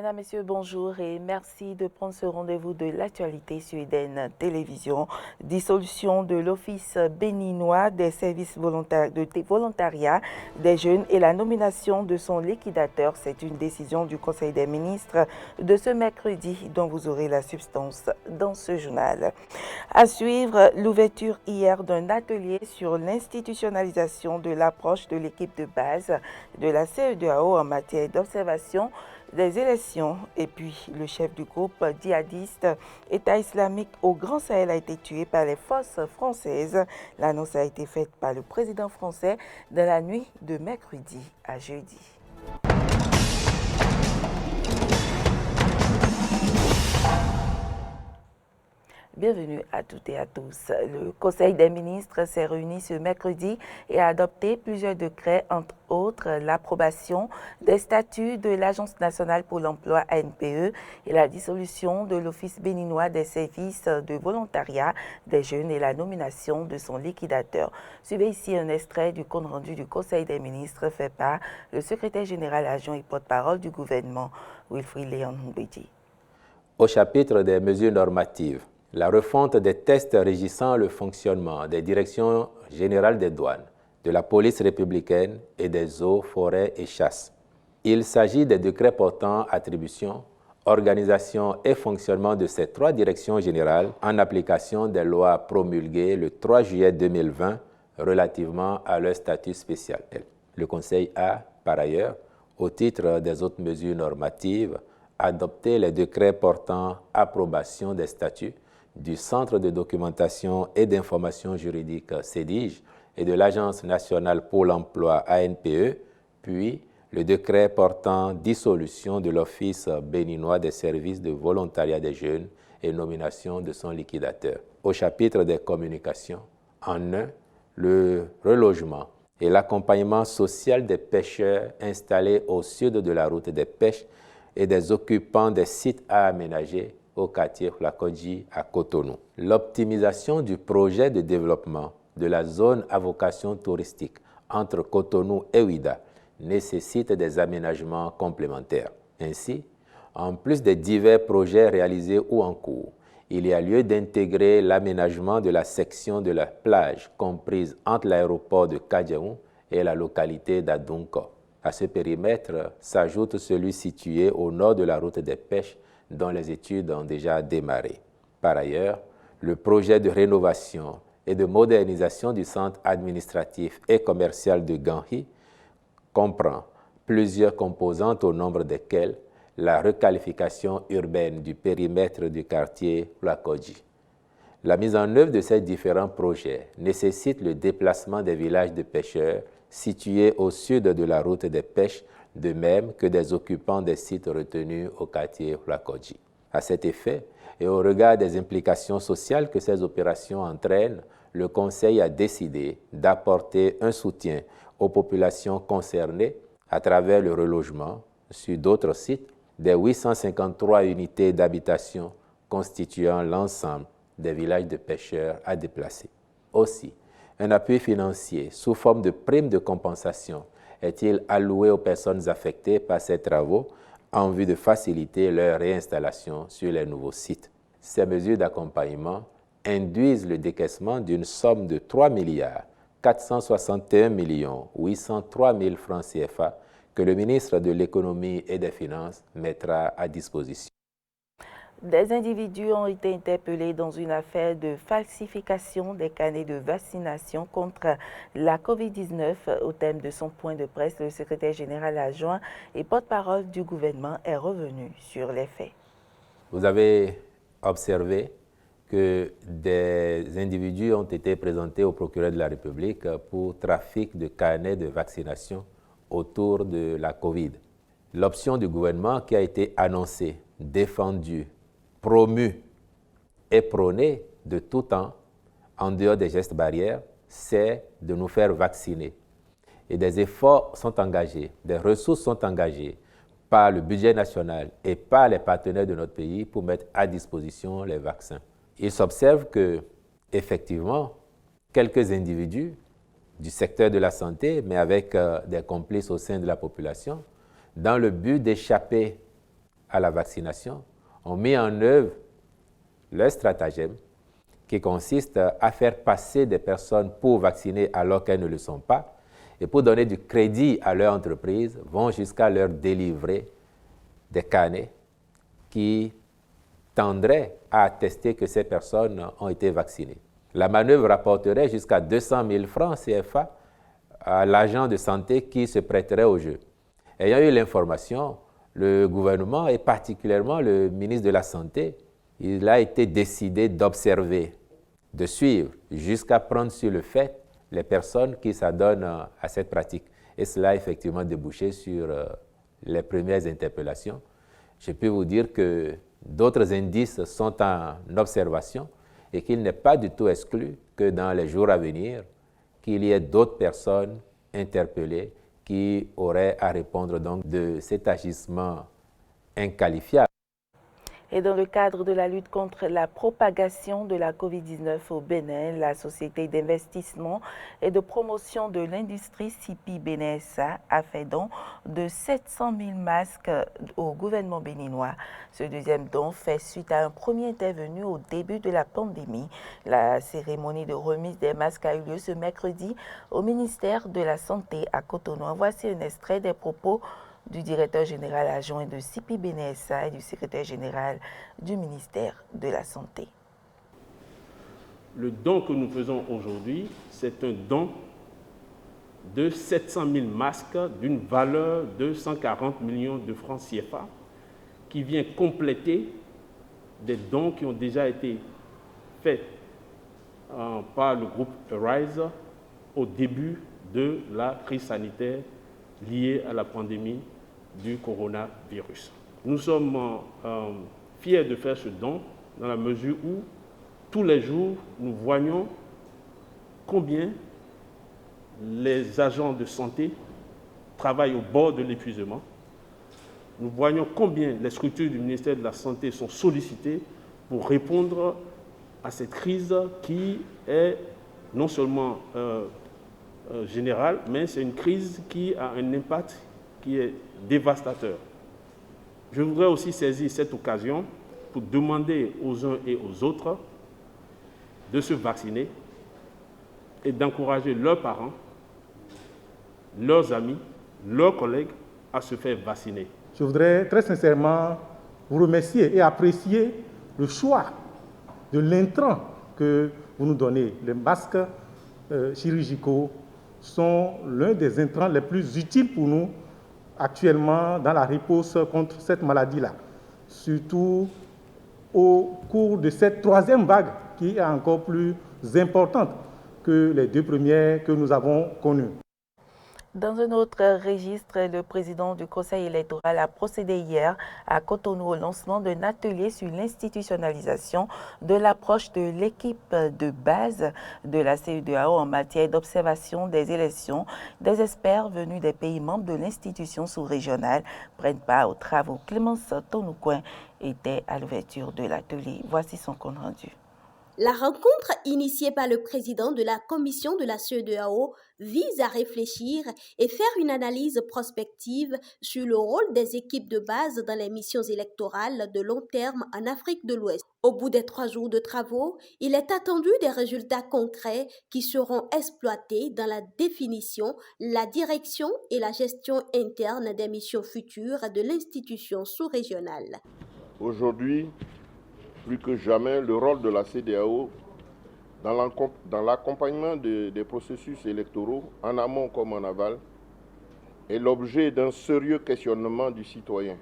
Mesdames, Messieurs, bonjour et merci de prendre ce rendez-vous de l'actualité sur Eden Télévision. Dissolution de l'Office béninois des services de volontariat des jeunes et la nomination de son liquidateur. C'est une décision du Conseil des ministres de ce mercredi dont vous aurez la substance dans ce journal. À suivre, l'ouverture hier d'un atelier sur l'institutionnalisation de l'approche de l'équipe de base de la CEDEAO en matière d'observation des élections. Et puis, le chef du groupe djihadiste État islamique au Grand Sahel a été tué par les forces françaises. L'annonce a été faite par le président français dans la nuit de mercredi à jeudi. Bienvenue à toutes et à tous. Le Conseil des ministres s'est réuni ce mercredi et a adopté plusieurs décrets, entre autres l'approbation des statuts de l'Agence nationale pour l'emploi ANPE et la dissolution de l'Office béninois des services de volontariat des jeunes et la nomination de son liquidateur. Suivez ici un extrait du compte rendu du Conseil des ministres fait par le secrétaire général adjoint et porte-parole du gouvernement, Wilfried Léon Mbédi. Au chapitre des mesures normatives, la refonte des tests régissant le fonctionnement des directions générales des douanes, de la police républicaine et des eaux, forêts et chasses. Il s'agit des décrets portant attribution, organisation et fonctionnement de ces trois directions générales en application des lois promulguées le 3 juillet 2020 relativement à leur statut spécial. Le Conseil a, par ailleurs, au titre des autres mesures normatives, adopté les décrets portant approbation des statuts du Centre de documentation et d'information juridique CEDIJ et de l'Agence nationale pour l'emploi ANPE, puis le décret portant dissolution de l'Office béninois des services de volontariat des jeunes et nomination de son liquidateur. Au chapitre des communications, en un, le relogement et l'accompagnement social des pêcheurs installés au sud de la route des pêches et des occupants des sites à aménager au quartier Flakodji à Cotonou. L'optimisation du projet de développement de la zone à vocation touristique entre Cotonou et Ouida nécessite des aménagements complémentaires. Ainsi, en plus des divers projets réalisés ou en cours, il y a lieu d'intégrer l'aménagement de la section de la plage comprise entre l'aéroport de Kadiaou et la localité d'Adunko. À ce périmètre s'ajoute celui situé au nord de la route des pêches dont les études ont déjà démarré. Par ailleurs, le projet de rénovation et de modernisation du centre administratif et commercial de Ganhi comprend plusieurs composantes au nombre desquelles la requalification urbaine du périmètre du quartier Flakodji. La mise en œuvre de ces différents projets nécessite le déplacement des villages de pêcheurs situés au sud de la route des pêches, de même que des occupants des sites retenus au quartier Flakodji. À cet effet, et au regard des implications sociales que ces opérations entraînent, le Conseil a décidé d'apporter un soutien aux populations concernées à travers le relogement sur d'autres sites des 853 unités d'habitation constituant l'ensemble des villages de pêcheurs à déplacer. Aussi, un appui financier sous forme de prime de compensation est-il alloué aux personnes affectées par ces travaux en vue de faciliter leur réinstallation sur les nouveaux sites. Ces mesures d'accompagnement induisent le décaissement d'une somme de 3 461 803 000 francs CFA que le ministre de l'Économie et des Finances mettra à disposition. Des individus ont été interpellés dans une affaire de falsification des carnets de vaccination contre la COVID-19. Au thème de son point de presse, le secrétaire général adjoint et porte-parole du gouvernement est revenu sur les faits. Vous avez observé que des individus ont été présentés au procureur de la République pour trafic de carnets de vaccination autour de la COVID. L'option du gouvernement qui a été annoncée, défendue, promu et prôné de tout temps, en dehors des gestes barrières, c'est de nous faire vacciner. Et des efforts sont engagés, des ressources sont engagées par le budget national et par les partenaires de notre pays pour mettre à disposition les vaccins. Il s'observe que, effectivement, quelques individus du secteur de la santé, mais avec des complices au sein de la population, dans le but d'échapper à la vaccination ont mis en œuvre leur stratagème qui consiste à faire passer des personnes pour vacciner alors qu'elles ne le sont pas et pour donner du crédit à leur entreprise, vont jusqu'à leur délivrer des carnets qui tendraient à attester que ces personnes ont été vaccinées. La manœuvre rapporterait jusqu'à 200 000 francs CFA à l'agent de santé qui se prêterait au jeu. Ayant eu l'information, le gouvernement et particulièrement le ministre de la Santé, il a été décidé d'observer, de suivre, jusqu'à prendre sur le fait les personnes qui s'adonnent à cette pratique. Et cela a effectivement débouché sur les premières interpellations. Je peux vous dire que d'autres indices sont en observation et qu'il n'est pas du tout exclu que dans les jours à venir, qu'il y ait d'autres personnes interpellées qui auraient à répondre donc de cet agissement inqualifiable. Et dans le cadre de la lutte contre la propagation de la COVID-19 au Bénin, la Société d'investissement et de promotion de l'industrie CIPI Bénin SA a fait don de 700 000 masques au gouvernement béninois. Ce deuxième don fait suite à un premier intervenu au début de la pandémie. La cérémonie de remise des masques a eu lieu ce mercredi au ministère de la Santé à Cotonou. Voici un extrait des propos du directeur général adjoint de CIPI Bénin SA et du secrétaire général du ministère de la Santé. Le don que nous faisons aujourd'hui, c'est un don de 700 000 masques d'une valeur de 140 millions de francs CFA qui vient compléter des dons qui ont déjà été faits par le groupe Arise au début de la crise sanitaire liée à la pandémie du coronavirus. Nous sommes fiers de faire ce don dans la mesure où tous les jours nous voyons combien les agents de santé travaillent au bord de l'épuisement. Nous voyons combien les structures du ministère de la Santé sont sollicitées pour répondre à cette crise qui est non seulement générale, mais c'est une crise qui a un impact qui est dévastateur. Je voudrais aussi saisir cette occasion pour demander aux uns et aux autres de se vacciner et d'encourager leurs parents, leurs amis, leurs collègues à se faire vacciner. Je voudrais très sincèrement vous remercier et apprécier le choix de l'intrant que vous nous donnez. Les masques chirurgicaux sont l'un des intrants les plus utiles pour nous actuellement dans la riposte contre cette maladie-là, surtout au cours de cette troisième vague qui est encore plus importante que les deux premières que nous avons connues. Dans un autre registre, le président du Conseil électoral a procédé hier à Cotonou au lancement d'un atelier sur l'institutionnalisation de l'approche de l'équipe de base de la CEDEAO en matière d'observation des élections. Des experts venus des pays membres de l'institution sous-régionale prennent part aux travaux. Clémence Tonoucoin était à l'ouverture de l'atelier. Voici son compte rendu. La rencontre initiée par le président de la commission de la CEDEAO vise à réfléchir et faire une analyse prospective sur le rôle des équipes de base dans les missions électorales de long terme en Afrique de l'Ouest. Au bout des 3 jours de travaux, il est attendu des résultats concrets qui seront exploités dans la définition, la direction et la gestion interne des missions futures de l'institution sous-régionale. Aujourd'hui, plus que jamais, le rôle de la CEDEAO dans l'accompagnement des processus électoraux, en amont comme en aval, est l'objet d'un sérieux questionnement du citoyen.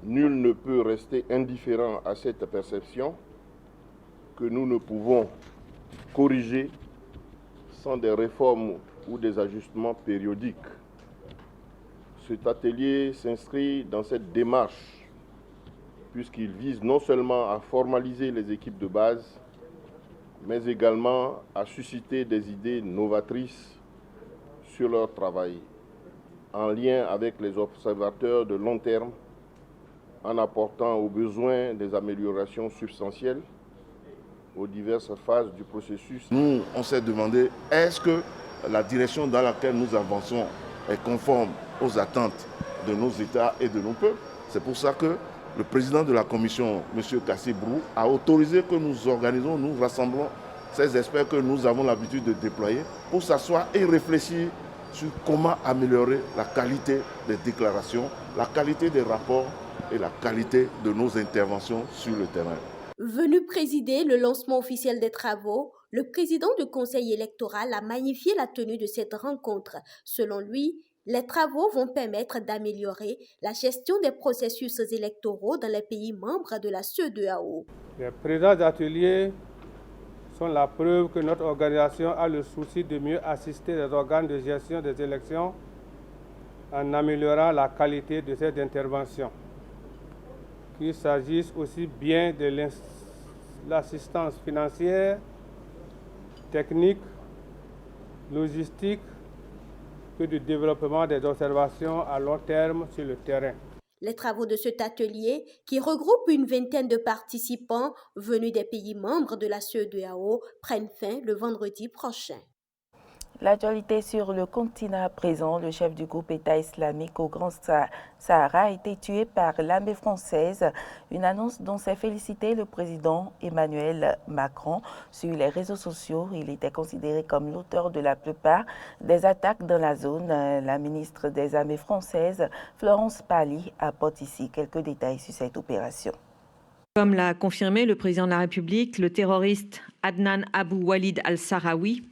Nul ne peut rester indifférent à cette perception que nous ne pouvons corriger sans des réformes ou des ajustements périodiques. Cet atelier s'inscrit dans cette démarche puisqu'il vise non seulement à formaliser les équipes de base, mais également à susciter des idées novatrices sur leur travail, en lien avec les observateurs de long terme, en apportant aux besoins des améliorations substantielles aux diverses phases du processus. Nous, on s'est demandé, est-ce que la direction dans laquelle nous avançons est conforme aux attentes de nos États et de nos peuples? C'est pour ça que le président de la commission, M. Kassi Brou, a autorisé que nous organisons, nous rassemblons ces experts que nous avons l'habitude de déployer pour s'asseoir et réfléchir sur comment améliorer la qualité des déclarations, la qualité des rapports et la qualité de nos interventions sur le terrain. Venu présider le lancement officiel des travaux, le président du conseil électoral a magnifié la tenue de cette rencontre. Selon lui, les travaux vont permettre d'améliorer la gestion des processus électoraux dans les pays membres de la CEDEAO. Les présents ateliers sont la preuve que notre organisation a le souci de mieux assister les organes de gestion des élections en améliorant la qualité de ces interventions. Qu'il s'agisse aussi bien de l'assistance financière, technique, logistique, que du développement des observations à long terme sur le terrain. Les travaux de cet atelier, qui regroupe une vingtaine de participants venus des pays membres de la CEDEAO, prennent fin le vendredi prochain. L'actualité sur le continent à présent, le chef du groupe État islamique au Grand Sahara a été tué par l'armée française. Une annonce dont s'est félicité le président Emmanuel Macron sur les réseaux sociaux. Il était considéré comme l'auteur de la plupart des attaques dans la zone. La ministre des Armées françaises, Florence Parly, apporte ici quelques détails sur cette opération. Comme l'a confirmé le président de la République, le terroriste Adnan Abou Walid al-Sahraoui,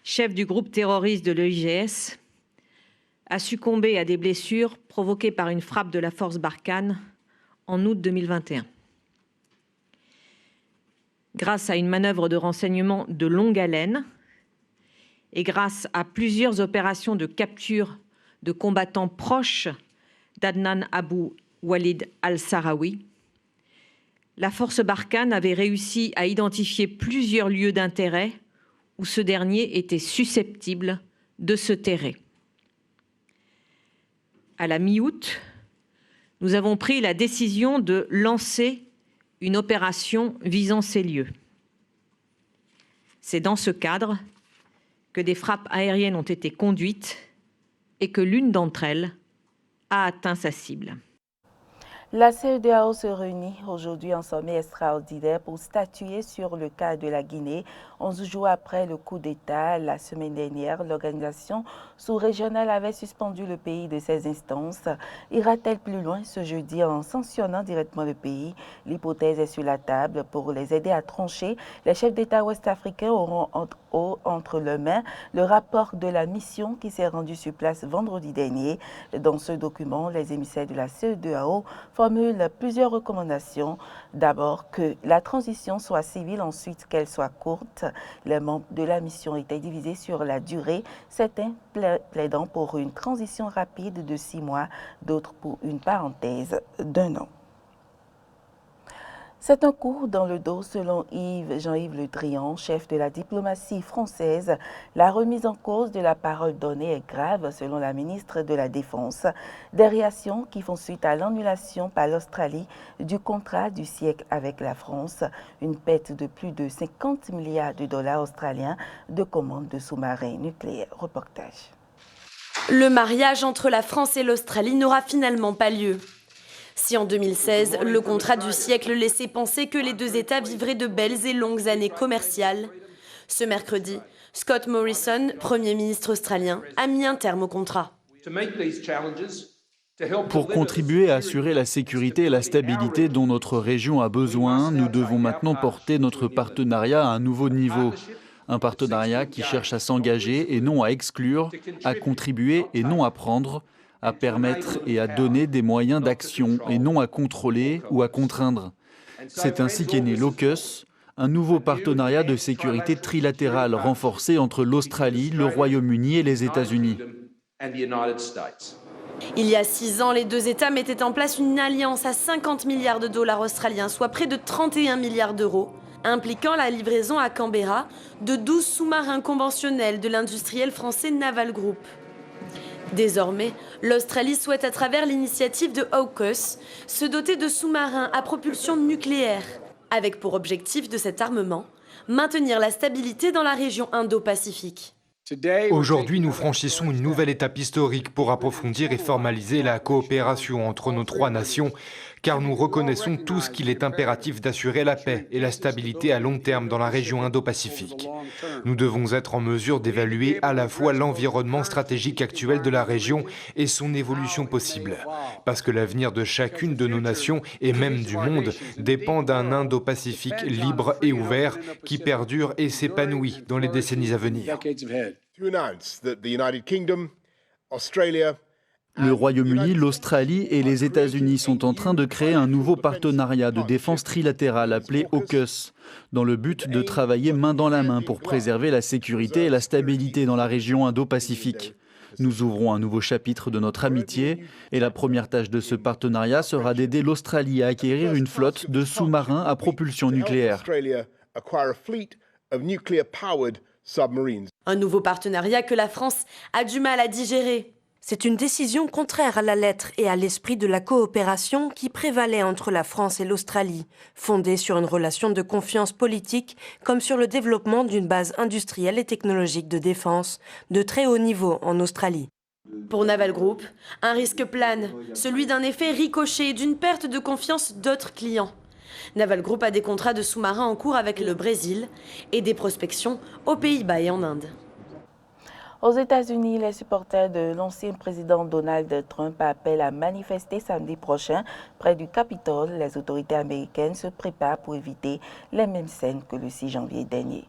chef du groupe terroriste de l'EIGS, a succombé à des blessures provoquées par une frappe de la force Barkhane en août 2021. Grâce à une manœuvre de renseignement de longue haleine et grâce à plusieurs opérations de capture de combattants proches d'Adnan Abou Walid al-Sahraoui, la force Barkhane avait réussi à identifier plusieurs lieux d'intérêt où ce dernier était susceptible de se terrer. À la mi-août, nous avons pris la décision de lancer une opération visant ces lieux. C'est dans ce cadre que des frappes aériennes ont été conduites et que l'une d'entre elles a atteint sa cible. La CEDEAO se réunit aujourd'hui en sommet extraordinaire pour statuer sur le cas de la Guinée. 11 jours après le coup d'État, la semaine dernière, l'organisation sous-régionale avait suspendu le pays de ses instances. Ira-t-elle plus loin ce jeudi en sanctionnant directement le pays? L'hypothèse est sur la table. Pour les aider à trancher, les chefs d'État ouest-africains auront entre leurs mains le rapport de la mission qui s'est rendue sur place vendredi dernier. Dans ce document, les émissaires de la CEDEAO formule plusieurs recommandations. D'abord, que la transition soit civile, ensuite qu'elle soit courte. Les membres de la mission étaient divisés sur la durée, certains plaidant pour une transition rapide de 6 mois, d'autres pour une parenthèse d'1 an. C'est un coup dans le dos selon Jean-Yves Le Drian, chef de la diplomatie française. La remise en cause de la parole donnée est grave selon la ministre de la Défense. Des réactions qui font suite à l'annulation par l'Australie du contrat du siècle avec la France, une perte de plus de 50 milliards de dollars australiens de commandes de sous-marins nucléaires. Reportage. Le mariage entre la France et l'Australie n'aura finalement pas lieu. Si en 2016, le contrat du siècle laissait penser que les deux États vivraient de belles et longues années commerciales, ce mercredi, Scott Morrison, Premier ministre australien, a mis un terme au contrat. Pour contribuer à assurer la sécurité et la stabilité dont notre région a besoin, nous devons maintenant porter notre partenariat à un nouveau niveau. Un partenariat qui cherche à s'engager et non à exclure, à contribuer et non à prendre, à permettre et à donner des moyens d'action et non à contrôler ou à contraindre. C'est ainsi qu'est né l'AUKUS, un nouveau partenariat de sécurité trilatéral renforcé entre l'Australie, le Royaume-Uni et les États-Unis. Il y a 6 ans, les deux États mettaient en place une alliance à 50 milliards de dollars australiens, soit près de 31 milliards d'euros, impliquant la livraison à Canberra de 12 sous-marins conventionnels de l'industriel français Naval Group. Désormais, l'Australie souhaite à travers l'initiative de AUKUS se doter de sous-marins à propulsion nucléaire, avec pour objectif de cet armement maintenir la stabilité dans la région Indo-Pacifique. Aujourd'hui, nous franchissons une nouvelle étape historique pour approfondir et formaliser la coopération entre nos trois nations, car nous reconnaissons tous qu'il est impératif d'assurer la paix et la stabilité à long terme dans la région Indo-Pacifique. Nous devons être en mesure d'évaluer à la fois l'environnement stratégique actuel de la région et son évolution possible, parce que l'avenir de chacune de nos nations et même du monde dépend d'un Indo-Pacifique libre et ouvert qui perdure et s'épanouit dans les décennies à venir. Le Royaume-Uni, l'Australie et les États-Unis sont en train de créer un nouveau partenariat de défense trilatéral appelé AUKUS, dans le but de travailler main dans la main pour préserver la sécurité et la stabilité dans la région Indo-Pacifique. Nous ouvrons un nouveau chapitre de notre amitié et la première tâche de ce partenariat sera d'aider l'Australie à acquérir une flotte de sous-marins à propulsion nucléaire. Un nouveau partenariat que la France a du mal à digérer. C'est une décision contraire à la lettre et à l'esprit de la coopération qui prévalait entre la France et l'Australie, fondée sur une relation de confiance politique comme sur le développement d'une base industrielle et technologique de défense de très haut niveau en Australie. Pour Naval Group, un risque plane, celui d'un effet ricochet et d'une perte de confiance d'autres clients. Naval Group a des contrats de sous-marins en cours avec le Brésil et des prospections aux Pays-Bas et en Inde. Aux États-Unis, les supporters de l'ancien président Donald Trump appellent à manifester samedi prochain près du Capitole. Les autorités américaines se préparent pour éviter les mêmes scènes que le 6 janvier dernier.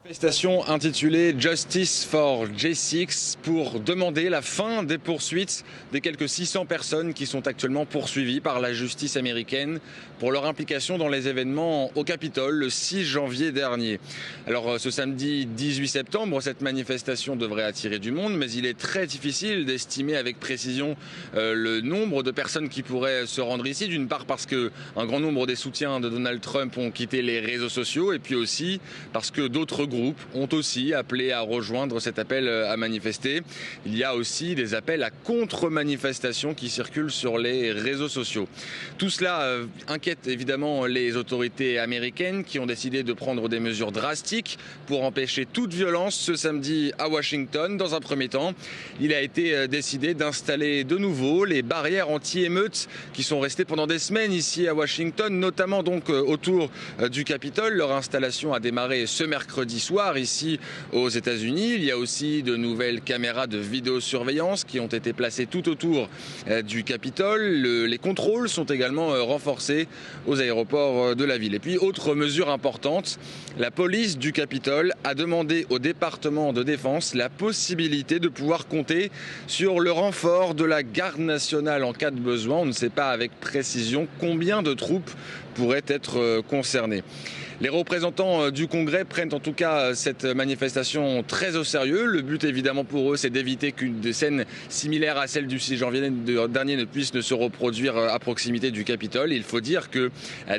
Manifestation intitulée Justice for J6 pour demander la fin des poursuites des quelques 600 personnes qui sont actuellement poursuivies par la justice américaine pour leur implication dans les événements au Capitole le 6 janvier dernier. Alors ce samedi 18 septembre, cette manifestation devrait attirer du monde, mais il est très difficile d'estimer avec précision le nombre de personnes qui pourraient se rendre ici. D'une part parce qu'un grand nombre des soutiens de Donald Trump ont quitté les réseaux sociaux et puis aussi parce que d'autres groupes ont aussi appelé à rejoindre cet appel à manifester. Il y a aussi des appels à contre-manifestation qui circulent sur les réseaux sociaux. Tout cela inquiète évidemment les autorités américaines qui ont décidé de prendre des mesures drastiques pour empêcher toute violence ce samedi à Washington. Dans un premier temps, il a été décidé d'installer de nouveau les barrières anti-émeutes qui sont restées pendant des semaines ici à Washington, notamment donc autour du Capitole. Leur installation a démarré ce mercredi soir ici aux États-Unis. Il y a aussi de nouvelles caméras de vidéosurveillance qui ont été placées tout autour du Capitole. Les contrôles sont également renforcés aux aéroports de la ville. Et puis, autre mesure importante, la police du Capitole a demandé au département de défense la possibilité de pouvoir compter sur le renfort de la garde nationale en cas de besoin. On ne sait pas avec précision combien de troupes pourraient être concernées. Les représentants du Congrès prennent en tout cas cette manifestation très au sérieux. Le but évidemment pour eux, c'est d'éviter qu'une scène similaire à celle du 6 janvier dernier ne puisse se reproduire à proximité du Capitole. Il faut dire que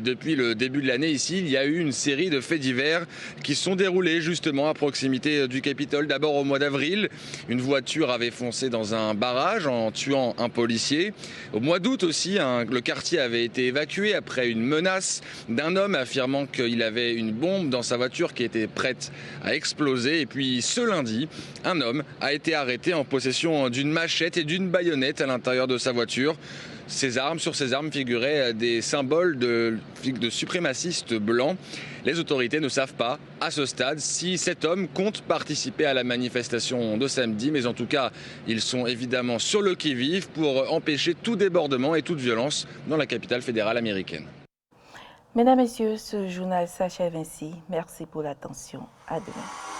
depuis le début de l'année ici, il y a eu une série de faits divers qui sont déroulés justement à proximité du Capitole. D'abord au mois d'avril, une voiture avait foncé dans un barrage en tuant un policier. Au mois d'août aussi, le quartier avait été évacué après une menace d'un homme affirmant qu'il avait une bombe dans sa voiture qui était prête à exploser. Et puis ce lundi, un homme a été arrêté en possession d'une machette et d'une baïonnette à l'intérieur de sa voiture. Sur ces armes figuraient des symboles de suprémacistes blancs. Les autorités ne savent pas, à ce stade, si cet homme compte participer à la manifestation de samedi. Mais en tout cas, ils sont évidemment sur le qui-vive pour empêcher tout débordement et toute violence dans la capitale fédérale américaine. Mesdames, Messieurs, ce journal s'achève ainsi. Merci pour l'attention. À demain.